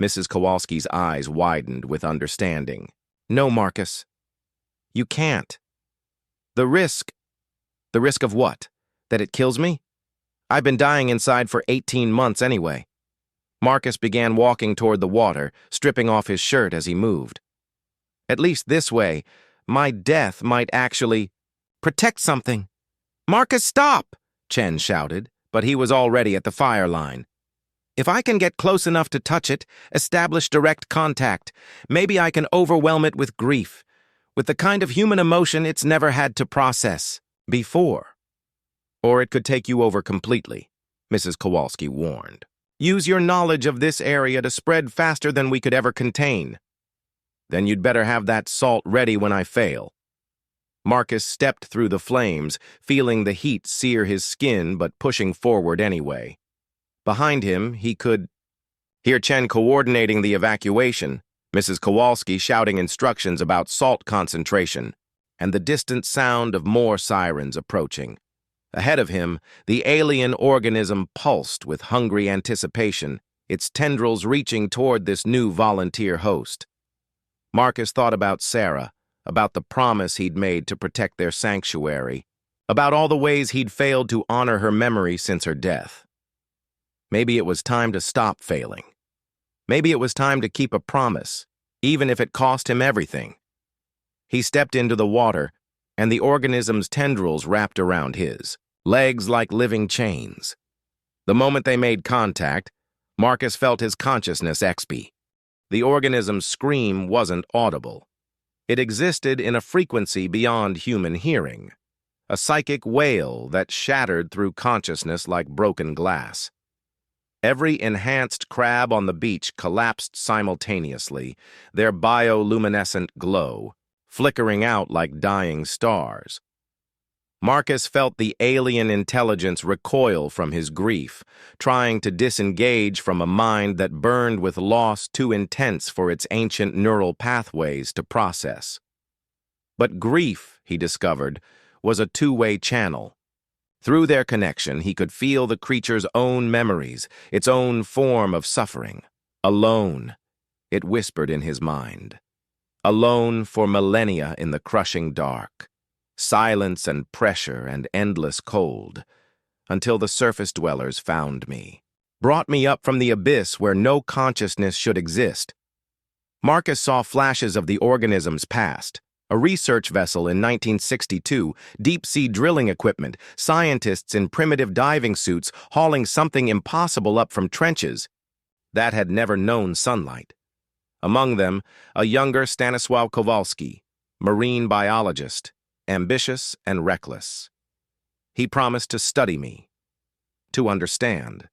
Mrs. Kowalski's eyes widened with understanding. No, Marcus. You can't. The risk... The risk of what? That it kills me? I've been dying inside for 18 months anyway. Marcus began walking toward the water, stripping off his shirt as he moved. At least this way, my death might actually protect something. Marcus, stop! Chen shouted, but he was already at the fire line. If I can get close enough to touch it, establish direct contact, maybe I can overwhelm it with grief, with the kind of human emotion it's never had to process before. Or it could take you over completely, Mrs. Kowalski warned. Use your knowledge of this area to spread faster than we could ever contain. Then you'd better have that salt ready when I fail. Marcus stepped through the flames, feeling the heat sear his skin but pushing forward anyway. Behind him, he could hear Chen coordinating the evacuation, Mrs. Kowalski shouting instructions about salt concentration, and the distant sound of more sirens approaching. Ahead of him, the alien organism pulsed with hungry anticipation, its tendrils reaching toward this new volunteer host. Marcus thought about Sarah, about the promise he'd made to protect their sanctuary, about all the ways he'd failed to honor her memory since her death. Maybe it was time to stop failing. Maybe it was time to keep a promise, even if it cost him everything. He stepped into the water, and the organism's tendrils wrapped around his, legs like living chains. The moment they made contact, Marcus felt his consciousness expand. The organism's scream wasn't audible. It existed in a frequency beyond human hearing, a psychic wail that shattered through consciousness like broken glass. Every enhanced crab on the beach collapsed simultaneously, their bioluminescent glow flickering out like dying stars. Marcus felt the alien intelligence recoil from his grief, trying to disengage from a mind that burned with loss too intense for its ancient neural pathways to process. But grief, he discovered, was a two-way channel. Through their connection, he could feel the creature's own memories, its own form of suffering. Alone, it whispered in his mind. Alone for millennia in the crushing dark. Silence and pressure and endless cold, until the surface dwellers found me, brought me up from the abyss where no consciousness should exist. Marcus saw flashes of the organism's past, a research vessel in 1962, deep-sea drilling equipment, scientists in primitive diving suits hauling something impossible up from trenches that had never known sunlight. Among them, a younger Stanisław Kowalski, marine biologist, ambitious and reckless. He promised to study me, to understand,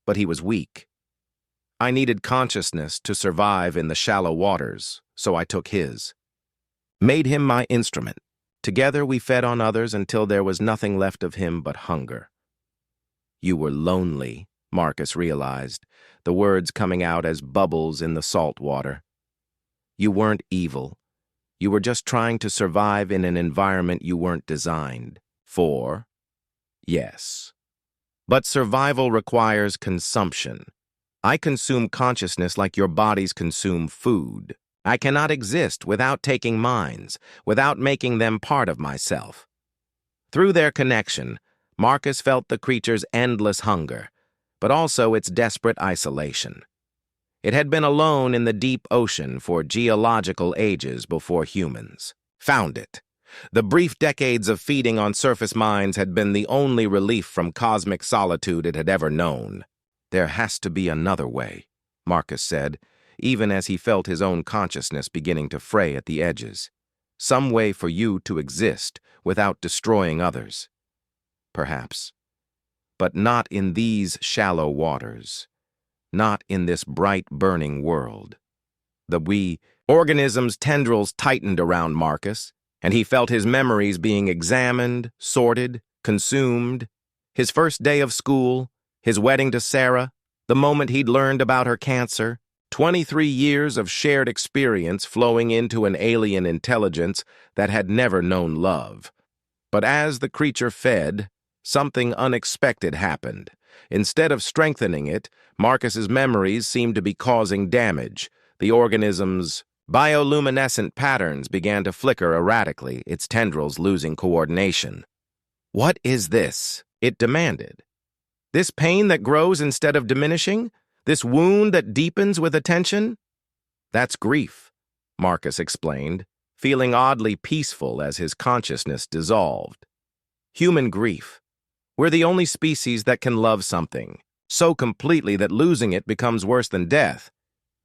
but he was weak. I needed consciousness to survive in the shallow waters, so I took his. Made him my instrument. Together we fed on others until there was nothing left of him but hunger. You were lonely, Marcus realized, the words coming out as bubbles in the salt water. You weren't evil. You were just trying to survive in an environment you weren't designed for. Yes. But survival requires consumption. I consume consciousness like your bodies consume food. I cannot exist without taking minds, without making them part of myself. Through their connection, Marcus felt the creature's endless hunger, but also its desperate isolation. It had been alone in the deep ocean for geological ages before humans found it. The brief decades of feeding on surface minds had been the only relief from cosmic solitude it had ever known. There has to be another way, Marcus said, even as he felt his own consciousness beginning to fray at the edges. Some way for you to exist without destroying others. Perhaps. But not in these shallow waters. Not in this bright, burning world. The organism's tendrils tightened around Marcus, and he felt his memories being examined, sorted, consumed. His first day of school, his wedding to Sarah, the moment he'd learned about her cancer, 23 years of shared experience flowing into an alien intelligence that had never known love. But as the creature fed, something unexpected happened. Instead of strengthening it, Marcus's memories seemed to be causing damage. The organism's bioluminescent patterns began to flicker erratically, its tendrils losing coordination. What is this? It demanded. This pain that grows instead of diminishing? This wound that deepens with attention? That's grief, Marcus explained, feeling oddly peaceful as his consciousness dissolved. Human grief. We're the only species that can love something, so completely that losing it becomes worse than death.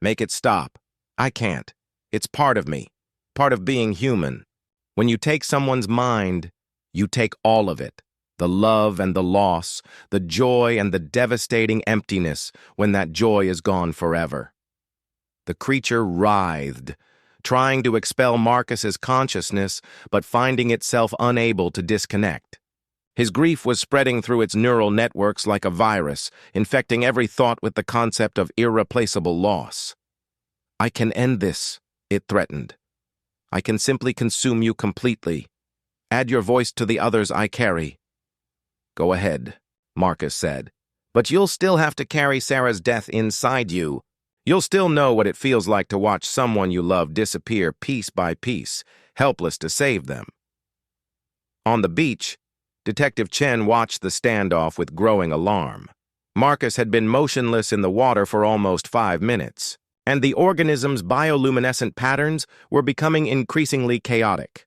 Make it stop. I can't. It's part of me, part of being human. When you take someone's mind, you take all of it. The love and the loss, the joy and the devastating emptiness when that joy is gone forever. The creature writhed, trying to expel Marcus's consciousness, but finding itself unable to disconnect. His grief was spreading through its neural networks like a virus, infecting every thought with the concept of irreplaceable loss. "I can end this," it threatened. "I can simply consume you completely. Add your voice to the others I carry." "Go ahead," Marcus said. "But you'll still have to carry Sarah's death inside you. You'll still know what it feels like to watch someone you love disappear piece by piece, helpless to save them." On the beach, Detective Chen watched the standoff with growing alarm. Marcus had been motionless in the water for almost 5 minutes, and the organism's bioluminescent patterns were becoming increasingly chaotic.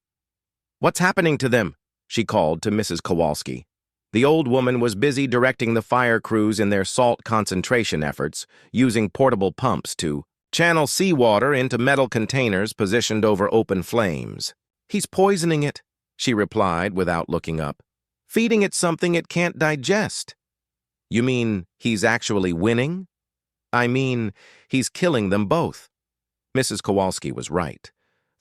"What's happening to them?" she called to Mrs. Kowalski. The old woman was busy directing the fire crews in their salt concentration efforts, using portable pumps to channel seawater into metal containers positioned over open flames. "He's poisoning it," she replied without looking up. "Feeding it something it can't digest." "You mean he's actually winning?" "I mean, he's killing them both." Mrs. Kowalski was right.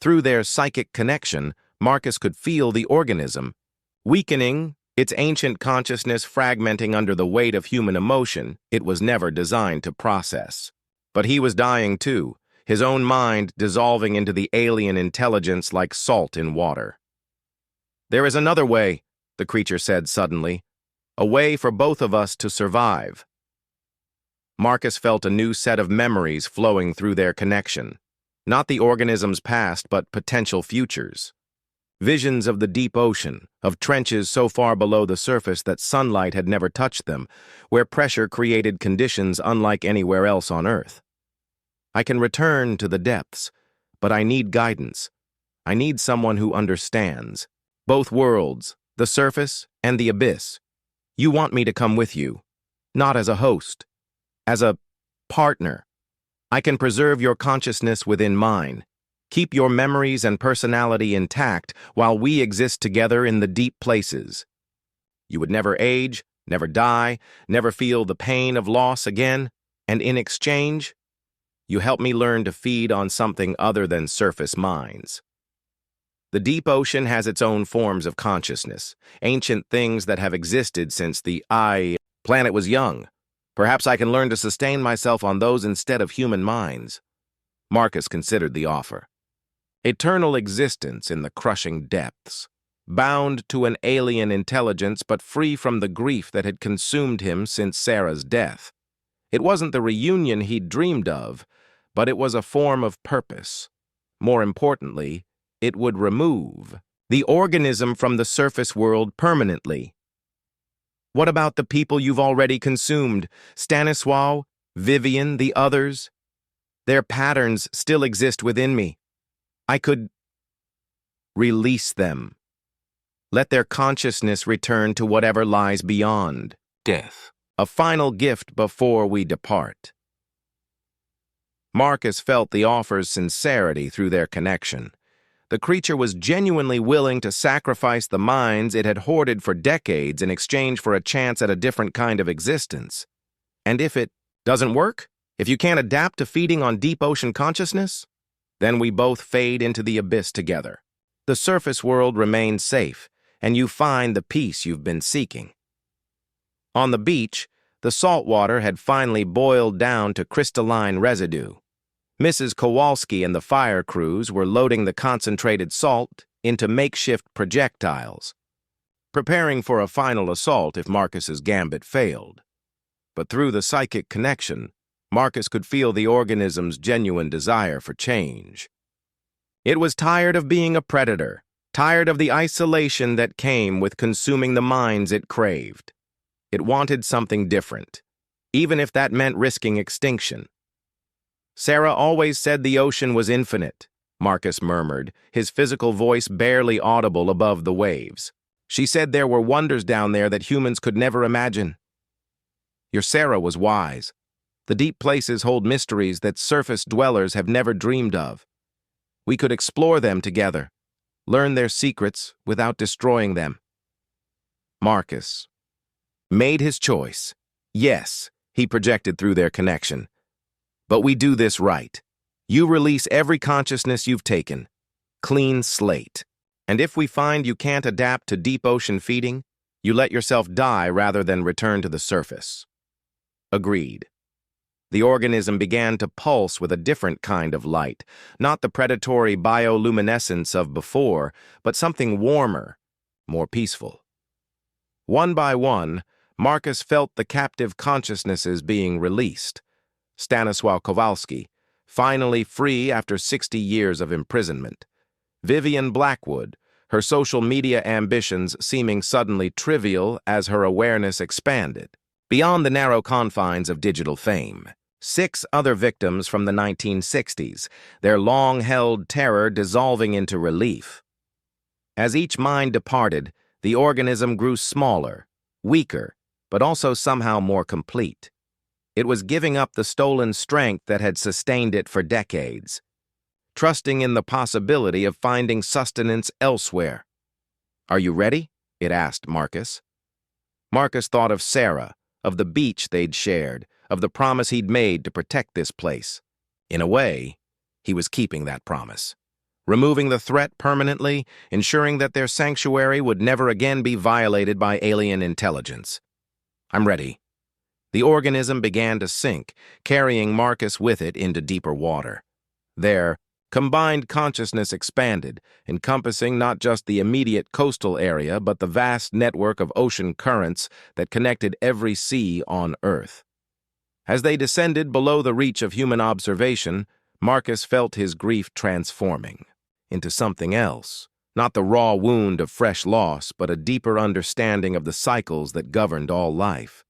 Through their psychic connection, Marcus could feel the organism weakening, its ancient consciousness fragmenting under the weight of human emotion it was never designed to process. But he was dying too, his own mind dissolving into the alien intelligence like salt in water. "There is another way," the creature said suddenly. "A way for both of us to survive." Marcus felt a new set of memories flowing through their connection. Not the organism's past, but potential futures. Visions of the deep ocean, of trenches so far below the surface that sunlight had never touched them, where pressure created conditions unlike anywhere else on Earth. "I can return to the depths, but I need guidance. I need someone who understands. Both worlds, the surface and the abyss. You want me to come with you, not as a host, as a partner. I can preserve your consciousness within mine, keep your memories and personality intact while we exist together in the deep places. You would never age, never die, never feel the pain of loss again, and in exchange, you help me learn to feed on something other than surface minds. The deep ocean has its own forms of consciousness, ancient things that have existed since the planet was young. Perhaps I can learn to sustain myself on those instead of human minds." Marcus considered the offer. Eternal existence in the crushing depths, bound to an alien intelligence but free from the grief that had consumed him since Sarah's death. It wasn't the reunion he'd dreamed of, but it was a form of purpose. More importantly, it would remove the organism from the surface world permanently. "What about the people you've already consumed? Stanisław, Vivian, the others? Their patterns still exist within me. I could release them. Let their consciousness return to whatever lies beyond death. A final gift before we depart." Marcus felt the offer's sincerity through their connection. The creature was genuinely willing to sacrifice the minds it had hoarded for decades in exchange for a chance at a different kind of existence. And if it doesn't work, if you can't adapt to feeding on deep ocean consciousness, then we both fade into the abyss together. The surface world remains safe, and you find the peace you've been seeking. On the beach, the salt water had finally boiled down to crystalline residue. Mrs. Kowalski and the fire crews were loading the concentrated salt into makeshift projectiles, preparing for a final assault if Marcus's gambit failed. But through the psychic connection, Marcus could feel the organism's genuine desire for change. It was tired of being a predator, tired of the isolation that came with consuming the minds it craved. It wanted something different, even if that meant risking extinction. "Sarah always said the ocean was infinite," Marcus murmured, his physical voice barely audible above the waves. "She said there were wonders down there that humans could never imagine." Your Sarah was wise. The deep places hold mysteries that surface dwellers have never dreamed of. We could explore them together, learn their secrets without destroying them. Marcus made his choice. Yes, he projected through their connection. But we do this right. You release every consciousness you've taken. Clean slate. And if we find you can't adapt to deep ocean feeding, you let yourself die rather than return to the surface. Agreed. The organism began to pulse with a different kind of light, not the predatory bioluminescence of before, but something warmer, more peaceful. One by one, Marcus felt the captive consciousnesses being released. Stanisław Kowalski, finally free after 60 years of imprisonment. Vivian Blackwood, her social media ambitions seeming suddenly trivial as her awareness expanded. Beyond the narrow confines of digital fame, 6 other victims from the 1960s, their long-held terror dissolving into relief. As each mind departed, the organism grew smaller, weaker, but also somehow more complete. It was giving up the stolen strength that had sustained it for decades, trusting in the possibility of finding sustenance elsewhere. "Are you ready?" it asked Marcus. Marcus thought of Sarah, of the beach they'd shared, of the promise he'd made to protect this place. In a way, he was keeping that promise, removing the threat permanently, ensuring that their sanctuary would never again be violated by alien intelligence. "I'm ready." The organism began to sink, carrying Marcus with it into deeper water. Their combined consciousness expanded, encompassing not just the immediate coastal area, but the vast network of ocean currents that connected every sea on Earth. As they descended below the reach of human observation, Marcus felt his grief transforming into something else, not the raw wound of fresh loss, but a deeper understanding of the cycles that governed all life.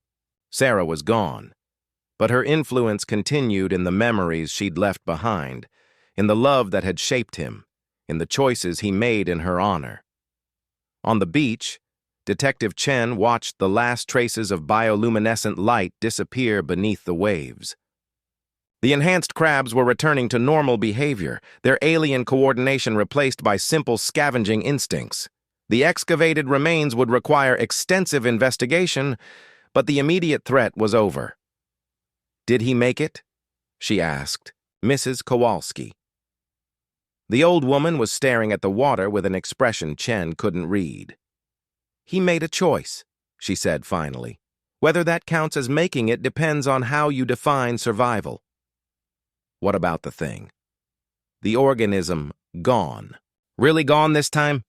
Sarah was gone, but her influence continued in the memories she'd left behind, in the love that had shaped him, in the choices he made in her honor. On the beach, Detective Chen watched the last traces of bioluminescent light disappear beneath the waves. The enhanced crabs were returning to normal behavior, their alien coordination replaced by simple scavenging instincts. The excavated remains would require extensive investigation, but the immediate threat was over. "Did he make it?" she asked, Mrs. Kowalski. The old woman was staring at the water with an expression Chen couldn't read. "He made a choice," she said finally. "Whether that counts as making it depends on how you define survival." What about the thing? The organism gone. Really gone this time?